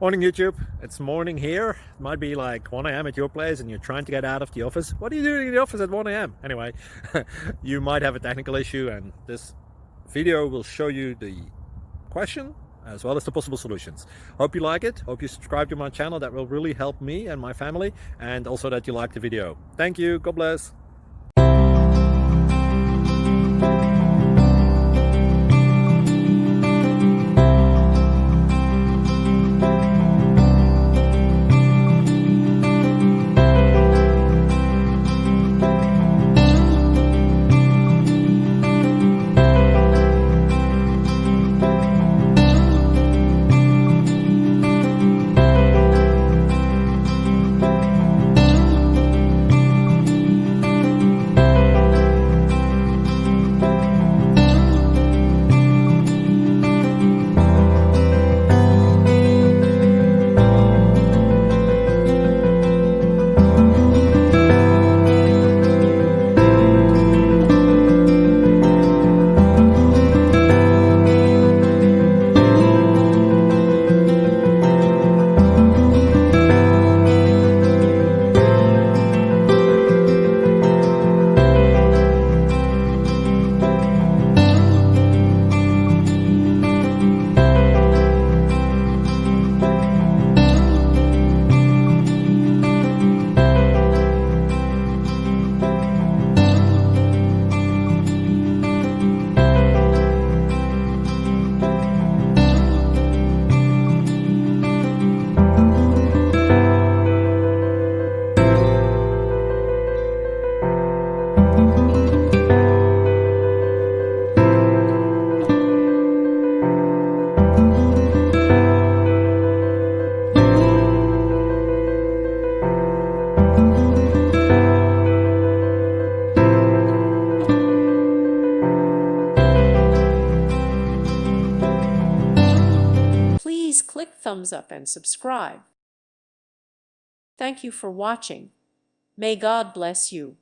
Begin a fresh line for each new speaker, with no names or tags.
Morning YouTube, it's morning here. It might be like 1 a.m. at your place and you're trying to get out of the office. What are you doing in the office at 1 a.m? Anyway, you might have a technical issue and this video will show you the question as well as the possible solutions. Hope you like it, hope you subscribe to my channel. That will really help me and my family, and also that you like the video. Thank you, God bless.
Please click thumbs up and subscribe. Thank you for watching. May God bless you.